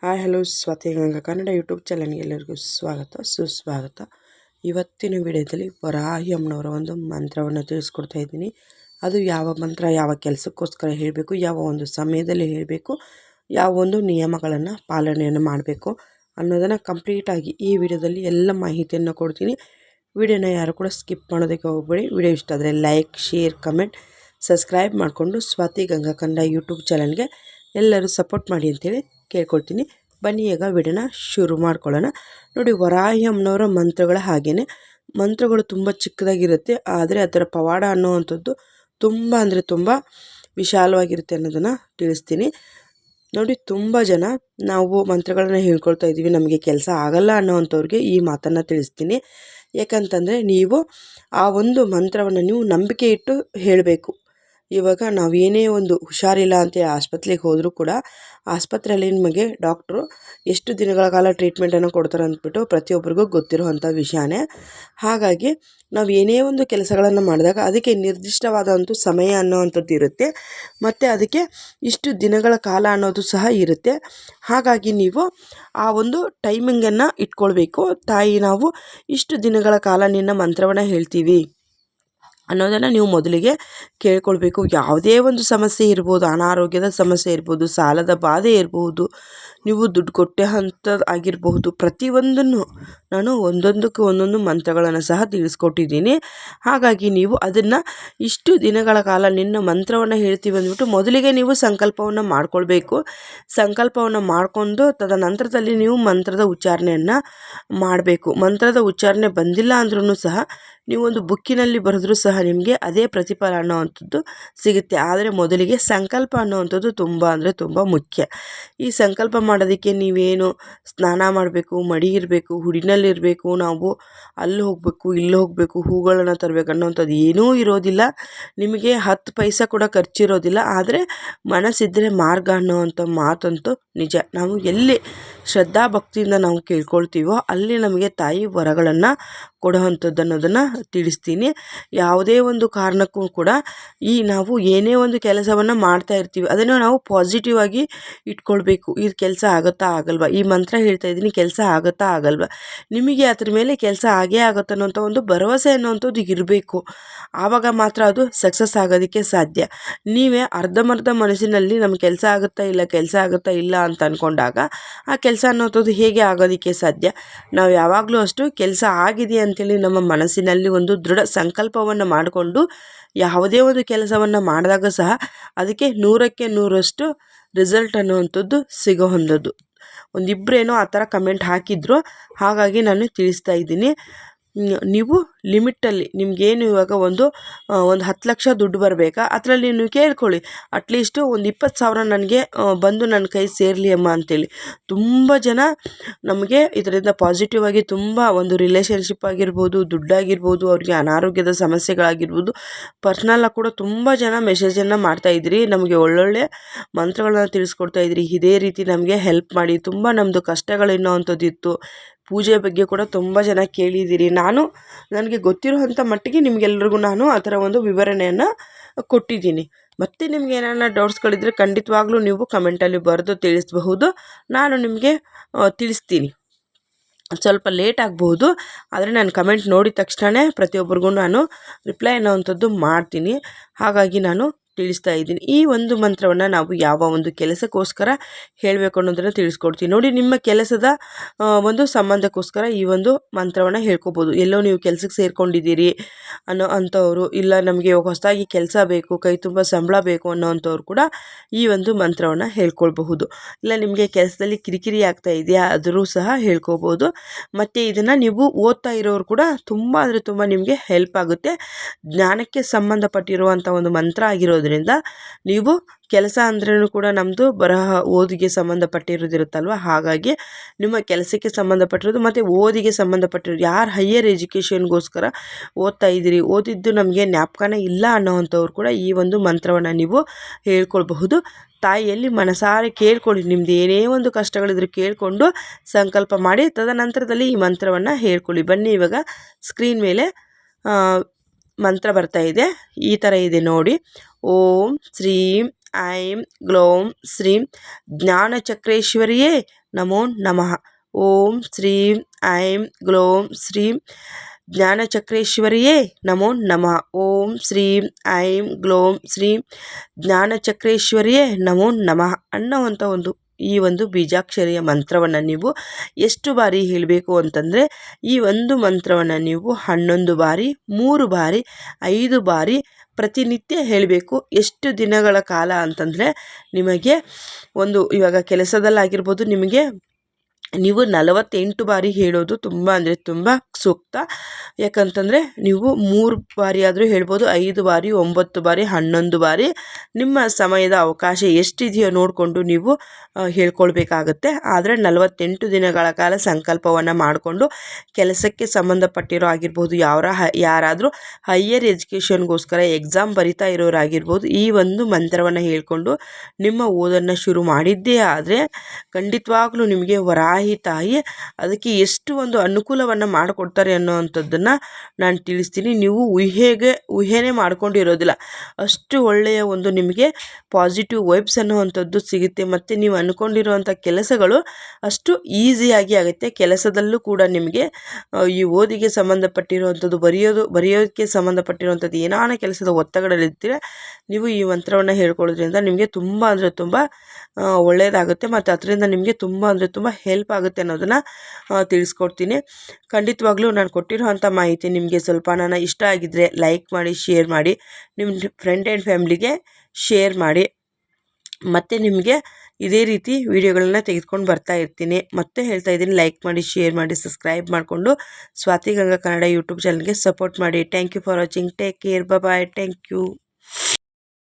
Hi hello Swati Ganga Kannada YouTube ಚಾನಲ್ಗೆ ಎಲ್ಲರಿಗೂ ಸ್ವಾಗತ ಸುಸ್ವಾಗತ. ಇವತ್ತಿನ ವಿಡಿಯೋದಲ್ಲಿ ವರಾಹಿ ಅಮ್ಮನವರ ಒಂದು ಮಂತ್ರವನ್ನು ತಿಳಿಸ್ಕೊಡ್ತಾ ಇದ್ದೀನಿ. ಅದು ಯಾವ ಮಂತ್ರ ಯಾವ ಕೆಲಸಕ್ಕೋಸ್ಕರ ಹೇಳಬೇಕು, ಯಾವ ಒಂದು ಸಮಯದಲ್ಲಿ ಹೇಳಬೇಕು, ಯಾವ ಒಂದು ನಿಯಮಗಳನ್ನು ಪಾಲನೆಯನ್ನು ಮಾಡಬೇಕು ಅನ್ನೋದನ್ನು ಕಂಪ್ಲೀಟಾಗಿ ಈ ವಿಡಿಯೋದಲ್ಲಿ ಎಲ್ಲ ಮಾಹಿತಿಯನ್ನು ಕೊಡ್ತೀನಿ. ವಿಡಿಯೋನ ಯಾರು ಕೂಡ ಸ್ಕಿಪ್ ಮಾಡೋದಕ್ಕೆ ಹೋಗಬೇಡಿ. ವಿಡಿಯೋ ಇಷ್ಟ ಆದರೆ ಲೈಕ್, ಶೇರ್, ಕಮೆಂಟ್, ಸಬ್ಸ್ಕ್ರೈಬ್ ಮಾಡಿಕೊಂಡು ಸ್ವಾತಿ ಗಂಗಾ ಕನ್ನಡ ಯೂಟ್ಯೂಬ್ ಚಾನಲ್ಗೆ ಎಲ್ಲರೂ ಸಪೋರ್ಟ್ ಮಾಡಿ ಅಂತೇಳಿ ಕೇಳ್ಕೊಳ್ತೀನಿ. ಬನ್ನಿ ಈಗ ವಿಡಿಯೋನ ಶುರು ಮಾಡ್ಕೊಳ್ಳೋಣ. ನೋಡಿ, ವರಾಹಿ ಅಮ್ಮನವರ ಮಂತ್ರಗಳ ಹಾಗೆಯೇ ಮಂತ್ರಗಳು ತುಂಬ ಚಿಕ್ಕದಾಗಿರುತ್ತೆ, ಆದರೆ ಅದರ ಪವಾಡ ಅನ್ನೋವಂಥದ್ದು ತುಂಬ ಅಂದರೆ ತುಂಬ ವಿಶಾಲವಾಗಿರುತ್ತೆ ಅನ್ನೋದನ್ನು ತಿಳಿಸ್ತೀನಿ. ನೋಡಿ, ತುಂಬ ಜನ ನಾವು ಮಂತ್ರಗಳನ್ನ ಹೇಳ್ಕೊಳ್ತಾ ಇದ್ದೀವಿ, ನಮಗೆ ಕೆಲಸ ಆಗಲ್ಲ ಅನ್ನೋವಂಥವ್ರಿಗೆ ಈ ಮಾತನ್ನು ತಿಳಿಸ್ತೀನಿ. ಯಾಕಂತಂದರೆ ನೀವು ಆ ಒಂದು ಮಂತ್ರವನ್ನು ನೀವು ನಂಬಿಕೆ ಇಟ್ಟು ಹೇಳಬೇಕು. ಇವಾಗ ನಾವು ಏನೇ ಒಂದು ಹುಷಾರಿಲ್ಲ ಅಂತೇಳಿ ಆಸ್ಪತ್ರೆಗೆ ಹೋದರೂ ಕೂಡ ಆಸ್ಪತ್ರೆಯಲ್ಲಿ ನಿಮಗೆ ಡಾಕ್ಟ್ರು ಎಷ್ಟು ದಿನಗಳ ಕಾಲ ಟ್ರೀಟ್ಮೆಂಟನ್ನು ಕೊಡ್ತಾರೆ ಅಂದ್ಬಿಟ್ಟು ಪ್ರತಿಯೊಬ್ಬರಿಗೂ ಗೊತ್ತಿರುವಂಥ ವಿಷಯನೇ. ಹಾಗಾಗಿ ನಾವು ಏನೇ ಒಂದು ಕೆಲಸಗಳನ್ನು ಮಾಡಿದಾಗ ಅದಕ್ಕೆ ನಿರ್ದಿಷ್ಟವಾದಂಥ ಸಮಯ ಅನ್ನೋವಂಥದ್ದು ಇರುತ್ತೆ, ಮತ್ತು ಅದಕ್ಕೆ ಇಷ್ಟು ದಿನಗಳ ಕಾಲ ಅನ್ನೋದು ಸಹ ಇರುತ್ತೆ. ಹಾಗಾಗಿ ನೀವು ಆ ಒಂದು ಟೈಮಿಂಗನ್ನು ಇಟ್ಕೊಳ್ಬೇಕು. ತಾಯಿ, ನಾವು ಇಷ್ಟು ದಿನಗಳ ಕಾಲ ನಿನ್ನ ಮಂತ್ರವನ್ನು ಹೇಳ್ತೀವಿ ಅನ್ನೋದನ್ನು ನೀವು ಮೊದಲಿಗೆ ಕೇಳ್ಕೊಳ್ಬೇಕು. ಯಾವುದೇ ಒಂದು ಸಮಸ್ಯೆ ಇರ್ಬೋದು, ಅನಾರೋಗ್ಯದ ಸಮಸ್ಯೆ ಇರ್ಬೋದು, ಸಾಲದ ಬಾಧೆ ಇರ್ಬೋದು, ನೀವು ದುಡ್ಡು ಕೊಟ್ಟೆ ಅಂಥದ್ದು ಆಗಿರಬಹುದು, ಪ್ರತಿಯೊಂದನ್ನು ನಾನು ಒಂದೊಂದಕ್ಕೆ ಒಂದೊಂದು ಮಂತ್ರಗಳನ್ನು ಸಹ ತಿಳಿಸ್ಕೊಟ್ಟಿದ್ದೀನಿ. ಹಾಗಾಗಿ ನೀವು ಅದನ್ನು ಇಷ್ಟು ದಿನಗಳ ಕಾಲ ನಿನ್ನ ಮಂತ್ರವನ್ನು ಹೇಳ್ತೀವಿ ಅಂದ್ಬಿಟ್ಟು ಮೊದಲಿಗೆ ನೀವು ಸಂಕಲ್ಪವನ್ನು ಮಾಡ್ಕೊಳ್ಬೇಕು. ಸಂಕಲ್ಪವನ್ನು ಮಾಡಿಕೊಂಡು ತದನಂತರದಲ್ಲಿ ನೀವು ಮಂತ್ರದ ಉಚ್ಚಾರಣೆಯನ್ನು ಮಾಡಬೇಕು. ಮಂತ್ರದ ಉಚ್ಚಾರಣೆ ಬಂದಿಲ್ಲ ಅಂದ್ರೂ ಸಹ ನೀವೊಂದು ಬುಕ್ಕಿನಲ್ಲಿ ಬರೆದ್ರೂ ಸಹ ನಿಮಗೆ ಅದೇ ಪ್ರತಿಫಲ ಅನ್ನೋವಂಥದ್ದು ಸಿಗುತ್ತೆ. ಆದರೆ ಮೊದಲಿಗೆ ಸಂಕಲ್ಪ ಅನ್ನೋವಂಥದ್ದು ತುಂಬ ಅಂದರೆ ತುಂಬ ಮುಖ್ಯ. ಈ ಸಂಕಲ್ಪ ಮಾಡೋದಕ್ಕೆ ನೀವೇನು ಸ್ನಾನ ಮಾಡಬೇಕು, ಮಡಿ ಇರಬೇಕು, ಹುಡಿನಲ್ಲಿರಬೇಕು, ನಾವು ಅಲ್ಲಿ ಹೋಗಬೇಕು, ಇಲ್ಲಿ ಹೋಗಬೇಕು, ಹೂಗಳನ್ನು ತರಬೇಕು ಅನ್ನೋವಂಥದ್ದು ಏನೂ ಇರೋದಿಲ್ಲ. ನಿಮಗೆ 10 ಪೈಸೆ ಕೂಡ ಖರ್ಚಿರೋದಿಲ್ಲ. ಆದರೆ ಮನಸ್ಸಿದ್ದರೆ ಮಾರ್ಗ ಅನ್ನೋವಂಥ ಮಾತಂತೂ ನಿಜ. ನಾವು ಎಲ್ಲಿ ಶ್ರದ್ಧಾ ಭಕ್ತಿಯಿಂದ ನಾವು ಕೇಳ್ಕೊಳ್ತೀವೋ ಅಲ್ಲಿ ನಮಗೆ ತಾಯಿ ವರಗಳನ್ನು ಕೊಡುವಂಥದ್ದು ಅನ್ನೋದನ್ನು ತಿಳಿಸ್ತೀನಿ. ಯಾವುದೇ ಒಂದು ಕಾರಣಕ್ಕೂ ಕೂಡ ನಾವು ಏನೇ ಒಂದು ಕೆಲಸವನ್ನು ಮಾಡ್ತಾ ಇರ್ತೀವಿ ಅದನ್ನು ನಾವು ಪಾಸಿಟಿವ್ ಆಗಿ ಇಟ್ಕೊಳ್ಬೇಕು. ಇದು ಕೆಲಸ ಆಗುತ್ತಾ ಆಗಲ್ವಾ, ಈ ಮಂತ್ರ ಹೇಳ್ತಾ ಇದ್ದೀನಿ ಕೆಲಸ ಆಗುತ್ತಾ ಆಗಲ್ವಾ, ನಿಮಗೆ ಅದ್ರ ಮೇಲೆ ಕೆಲಸ ಆಗೇ ಆಗುತ್ತೆ ಅನ್ನೋಂಥ ಒಂದು ಭರವಸೆ ಅನ್ನೋವಂಥದ್ದು ಇರಬೇಕು. ಆವಾಗ ಮಾತ್ರ ಅದು ಸಕ್ಸಸ್ ಆಗೋದಕ್ಕೆ ಸಾಧ್ಯ. ನೀವೇ ಅರ್ಧಂಬರ್ಧ ಮನಸ್ಸಿನಲ್ಲಿ ನಮ್ಮ ಕೆಲಸ ಆಗುತ್ತಾ ಇಲ್ಲ ಅಂತ ಅಂದ್ಕೊಂಡಾಗ ಆ ಕೆಲಸ ಅನ್ನೋಂಥದ್ದು ಹೇಗೆ ಆಗೋದಕ್ಕೆ ಸಾಧ್ಯ? ನಾವು ಯಾವಾಗಲೂ ಅಷ್ಟು ಕೆಲಸ ಆಗಿದೆ ಅಂಥೇಳಿ ನಮ್ಮ ಮನಸ್ಸಿನಲ್ಲಿ ಒಂದು ದೃಢ ಸಂಕಲ್ಪವನ್ನು ಮಾಡಿಕೊಂಡು ಯಾವುದೇ ಒಂದು ಕೆಲಸವನ್ನು ಮಾಡಿದಾಗ ಸಹ ಅದಕ್ಕೆ 100ಕ್ಕೆ 100ರಷ್ಟು ರಿಸಲ್ಟ್ ಅನ್ನುವಂಥದ್ದು ಸಿಗೋ ಹೊಂದೋದು. ಒಂದಿಬ್ಬರೇನೋ ಆ ಥರ ಕಮೆಂಟ್ ಹಾಕಿದ್ರು, ಹಾಗಾಗಿ ನಾನು ತಿಳಿಸ್ತಾ ಇದ್ದೀನಿ. ನೀವು ಲಿಮಿಟಲ್ಲಿ ನಿಮಗೇನು ಇವಾಗ ಒಂದು 10 ಲಕ್ಷ ದುಡ್ಡು ಬರಬೇಕಾ, ಅದರಲ್ಲಿ ನೀವು ಕೇಳ್ಕೊಳ್ಳಿ ಅಟ್ಲೀಸ್ಟು ಒಂದು 20,000 ನನಗೆ ಬಂದು ನನ್ನ ಕೈ ಸೇರಲಿ ಅಮ್ಮ ಅಂತೇಳಿ. ತುಂಬ ಜನ ನಮಗೆ ಇದರಿಂದ ಪಾಸಿಟಿವ್ ಆಗಿ ತುಂಬ ಒಂದು ರಿಲೇಷನ್ಶಿಪ್ ಆಗಿರ್ಬೋದು, ದುಡ್ಡಾಗಿರ್ಬೋದು, ಅವ್ರಿಗೆ ಅನಾರೋಗ್ಯದ ಸಮಸ್ಯೆಗಳಾಗಿರ್ಬೋದು, ಪರ್ಸ್ನಲಾಗಿ ಕೂಡ ತುಂಬ ಜನ ಮೆಸೇಜನ್ನು ಮಾಡ್ತಾಯಿದ್ರಿ, ನಮಗೆ ಒಳ್ಳೊಳ್ಳೆ ಮಂತ್ರಗಳನ್ನ ತಿಳಿಸ್ಕೊಡ್ತಾ ಇದ್ರಿ, ಇದೇ ರೀತಿ ನಮಗೆ ಹೆಲ್ಪ್ ಮಾಡಿ, ತುಂಬ ನಮ್ಮದು ಕಷ್ಟಗಳೇನೋ ಅಂಥದ್ದು ಇತ್ತು, ಪೂಜೆ ಬಗ್ಗೆ ಕೂಡ ತುಂಬ ಜನ ಕೇಳಿದ್ದೀರಿ. ನನಗೆ ಗೊತ್ತಿರುವಂಥ ಮಟ್ಟಿಗೆ ನಿಮಗೆಲ್ರಿಗೂ ನಾನು ಆ ಥರ ಒಂದು ವಿವರಣೆಯನ್ನು ಕೊಟ್ಟಿದ್ದೀನಿ. ಮತ್ತು ನಿಮ್ಗೆ ಏನಾರ ಡೌಟ್ಸ್ಗಳಿದ್ದರೆ ಖಂಡಿತವಾಗ್ಲೂ ನೀವು ಕಮೆಂಟಲ್ಲಿ ಬರೆದು ತಿಳಿಸಬಹುದು, ನಾನು ನಿಮಗೆ ತಿಳಿಸ್ತೀನಿ. ಸ್ವಲ್ಪ ಲೇಟ್ ಆಗ್ಬೋದು, ಆದರೆ ನಾನು ಕಮೆಂಟ್ ನೋಡಿದ ತಕ್ಷಣ ಪ್ರತಿಯೊಬ್ಬರಿಗೂ ನಾನು ರಿಪ್ಲೈ ಅನ್ನೋವಂಥದ್ದು ಮಾಡ್ತೀನಿ. ಹಾಗಾಗಿ ನಾನು ತಿಳಿಸ್ತಾ ಇದ್ದೀನಿ. ಈ ಒಂದು ಮಂತ್ರವನ್ನು ನಾವು ಯಾವ ಒಂದು ಕೆಲಸಕ್ಕೋಸ್ಕರ ಹೇಳಬೇಕು ಅನ್ನೋದನ್ನು ತಿಳಿಸ್ಕೊಡ್ತೀನಿ. ನೋಡಿ, ನಿಮ್ಮ ಕೆಲಸದ ಒಂದು ಸಂಬಂಧಕ್ಕೋಸ್ಕರ ಈ ಒಂದು ಮಂತ್ರವನ್ನು ಹೇಳ್ಕೊಬೋದು. ಎಲ್ಲೋ ನೀವು ಕೆಲಸಕ್ಕೆ ಸೇರ್ಕೊಂಡಿದ್ದೀರಿ ಅಂಥವ್ರು, ಇಲ್ಲ ನಮಗೆ ಹೊಸದಾಗಿ ಕೆಲಸ ಬೇಕು, ಕೈ ತುಂಬ ಸಂಬಳ ಬೇಕು ಅನ್ನೋವಂಥವ್ರು ಕೂಡ ಈ ಒಂದು ಮಂತ್ರವನ್ನು ಹೇಳ್ಕೊಳ್ಬಹುದು. ಇಲ್ಲ ನಿಮಗೆ ಕೆಲಸದಲ್ಲಿ ಕಿರಿಕಿರಿ ಆಗ್ತಾ ಇದೆಯಾ, ಆದರೂ ಸಹ ಹೇಳ್ಕೊಬೋದು. ಮತ್ತು ಇದನ್ನು ನೀವು ಓದ್ತಾ ಇರೋರು ಕೂಡ ತುಂಬ ಅಂದರೆ ತುಂಬ ನಿಮಗೆ ಹೆಲ್ಪ್ ಆಗುತ್ತೆ. ಜ್ಞಾನಕ್ಕೆ ಸಂಬಂಧಪಟ್ಟಿರುವಂಥ ಒಂದು ಮಂತ್ರ ಆಗಿರೋದ್ರಿಂದ ನೀವು ಕೆಲಸ ಅಂದ್ರೂ ಕೂಡ ನಮ್ಮದು ಬರಹ ಓದಿಗೆ ಸಂಬಂಧಪಟ್ಟಿರೋದಿರುತ್ತಲ್ವ, ಹಾಗಾಗಿ ನಿಮ್ಮ ಕೆಲಸಕ್ಕೆ ಸಂಬಂಧಪಟ್ಟಿರೋದು ಮತ್ತು ಓದಿಗೆ ಸಂಬಂಧಪಟ್ಟಿರೋದು, ಯಾರು ಹೈಯರ್ ಎಜುಕೇಷನ್ಗೋಸ್ಕರ ಓದ್ತಾ ಇದ್ದೀರಿ, ಓದಿದ್ದು ನಮಗೆ ಜ್ಞಾಪಕನೇ ಇಲ್ಲ ಅನ್ನೋವಂಥವ್ರು ಕೂಡ ಈ ಒಂದು ಮಂತ್ರವನ್ನು ನೀವು ಹೇಳ್ಕೊಳ್ಬಹುದು. ತಾಯಿಯಲ್ಲಿ ಮನಸಾರೆ ಕೇಳ್ಕೊಳ್ಳಿ, ನಿಮ್ಮದು ಏನೇ ಒಂದು ಕಷ್ಟಗಳಿದ್ರು ಕೇಳಿಕೊಂಡು ಸಂಕಲ್ಪ ಮಾಡಿ ತದನಂತರದಲ್ಲಿ ಈ ಮಂತ್ರವನ್ನು ಹೇಳ್ಕೊಳ್ಳಿ. ಬನ್ನಿ, ಇವಾಗ ಸ್ಕ್ರೀನ್ ಮೇಲೆ ಮಂತ್ರ ಬರ್ತಾ ಇದೆ, ಈ ಥರ ಇದೆ ನೋಡಿ. ಓಂ ಶ್ರೀಂ ಐಂ ಗ್ಲೌಂ ಶ್ರೀಂ ಜ್ಞಾನಚಕ್ರೇಶ್ವರಿಯೇ ನಮೋ ನಮಃ. ಓಂ ಶ್ರೀಂ ಐಂ ಗ್ಲೌಂ ಶ್ರೀಂ ಜ್ಞಾನಚಕ್ರೇಶ್ವರಿಯೇ ನಮೋ ನಮಃ. ಓಂ ಶ್ರೀಂ ಐಂ ಗ್ಲೌಂ ಶ್ರೀಂ ಜ್ಞಾನಚಕ್ರೇಶ್ವರಿಯೇ ನಮೋ ನಮಃ ಅನ್ನುವಂಥ ಈ ಒಂದು ಬೀಜಾಕ್ಷರಿಯ ಮಂತ್ರವನ್ನು ನೀವು ಎಷ್ಟು ಬಾರಿ ಹೇಳಬೇಕು ಅಂತಂದರೆ, ಈ ಒಂದು ಮಂತ್ರವನ್ನು ನೀವು 11 ಬಾರಿ, 3 ಬಾರಿ, 5 ಬಾರಿ ಪ್ರತಿನಿತ್ಯ ಹೇಳಬೇಕು. ಎಷ್ಟು ದಿನಗಳ ಕಾಲ ಅಂತಂದರೆ, ನಿಮಗೆ ಇವಾಗ ಕೆಲಸದಲ್ಲಾಗಿರ್ಬೋದು, ನೀವು 48 ಬಾರಿ ಹೇಳೋದು ತುಂಬ ಅಂದರೆ ತುಂಬ ಸೂಕ್ತ. ಯಾಕಂತಂದರೆ ನೀವು 3 ಬಾರಿ ಆದರೂ ಹೇಳ್ಬೋದು, 5 ಬಾರಿ, 9 ಬಾರಿ, 11 ಬಾರಿ ನಿಮ್ಮ ಸಮಯದ ಅವಕಾಶ ಎಷ್ಟಿದೆಯೋ ನೋಡಿಕೊಂಡು ನೀವು ಹೇಳ್ಕೊಳ್ಬೇಕಾಗತ್ತೆ. ಆದರೆ 48 ದಿನಗಳ ಕಾಲ ಸಂಕಲ್ಪವನ್ನು ಮಾಡಿಕೊಂಡು ಕೆಲಸಕ್ಕೆ ಸಂಬಂಧಪಟ್ಟಿರೋ ಆಗಿರ್ಬೋದು, ಯಾರಾದರೂ ಹೈಯರ್ ಎಜುಕೇಷನ್ಗೋಸ್ಕರ ಎಕ್ಸಾಮ್ ಬರಿತಾ ಇರೋರಾಗಿರ್ಬೋದು, ಈ ಒಂದು ಮಂತ್ರವನ್ನು ಹೇಳ್ಕೊಂಡು ನಿಮ್ಮ ಓದನ್ನು ಶುರು ಮಾಡಿದ್ದೇ ಆದರೆ ಖಂಡಿತವಾಗ್ಲೂ ನಿಮಗೆ ವರಾಹಿ ತಾಯಿ ಅದಕ್ಕೆ ಎಷ್ಟು ಒಂದು ಅನುಕೂಲವನ್ನು ಮಾಡಿಕೊಡ್ತಾರೆ ಅನ್ನೋವಂಥದ್ದನ್ನು ನಾನು ತಿಳಿಸ್ತೀನಿ. ನೀವು ಊಹೆನೇ ಮಾಡ್ಕೊಂಡಿರೋದಿಲ್ಲ, ಅಷ್ಟು ಒಳ್ಳೆಯ ನಿಮಗೆ ಪಾಸಿಟಿವ್ ವೈಬ್ಸ್ ಅನ್ನುವಂಥದ್ದು ಸಿಗುತ್ತೆ. ಮತ್ತು ನೀವು ಅಂದ್ಕೊಂಡಿರುವಂಥ ಕೆಲಸಗಳು ಅಷ್ಟು ಈಸಿಯಾಗಿ ಆಗುತ್ತೆ. ಕೆಲಸದಲ್ಲೂ ಕೂಡ ನಿಮಗೆ ಈ ಓದಿಗೆ ಸಂಬಂಧಪಟ್ಟಿರುವಂಥದ್ದು, ಬರೆಯೋದಕ್ಕೆ ಸಂಬಂಧಪಟ್ಟಿರುವಂಥದ್ದು ಏನಾನ ಕೆಲಸದ ಒತ್ತಡದಲ್ಲಿರ್ತೀರ, ನೀವು ಈ ಮಂತ್ರವನ್ನು ಹೇಳ್ಕೊಳ್ಳೋದ್ರಿಂದ ನಿಮಗೆ ತುಂಬ ಅಂದರೆ ತುಂಬ ಒಳ್ಳೆಯದಾಗುತ್ತೆ. ಮತ್ತು ಅದರಿಂದ ನಿಮಗೆ ತುಂಬ ಅಂದರೆ ತುಂಬ ಹೆಲ್ಪ್ ಆಗುತ್ತೆ ಅನ್ನೋದನ್ನು ತಿಳಿಸ್ಕೊಡ್ತೀನಿ. ಖಂಡಿತವಾಗ್ಲೂ ನಾನು ಕೊಟ್ಟಿರೋವಂಥ ಮಾಹಿತಿ ನಿಮಗೆ ಸ್ವಲ್ಪ ಇಷ್ಟ ಆಗಿದ್ದರೆ ಲೈಕ್ ಮಾಡಿ, ಶೇರ್ ಮಾಡಿ, ನಿಮ್ಮ ಫ್ರೆಂಡ್ ಆ್ಯಂಡ್ ಫ್ಯಾಮ್ಲಿಗೆ ಶೇರ್ ಮಾಡಿ. ಮತ್ತು ನಿಮಗೆ ಇದೇ ರೀತಿ ವಿಡಿಯೋಗಳನ್ನ ತೆಗೆದುಕೊಂಡು ಬರ್ತಾ ಇರ್ತೀನಿ. ಮತ್ತೆ ಹೇಳ್ತಾ ಇದ್ದೀನಿ, ಲೈಕ್ ಮಾಡಿ, ಶೇರ್ ಮಾಡಿ, ಸಬ್ಸ್ಕ್ರೈಬ್ ಮಾಡಿಕೊಂಡು ಸ್ವಾತಿ ಗಂಗಾ ಕನ್ನಡ ಯೂಟ್ಯೂಬ್ ಚಾನಲ್ಗೆ ಸಪೋರ್ಟ್ ಮಾಡಿ. Thank you for watching. Take care. Bye. Thank you.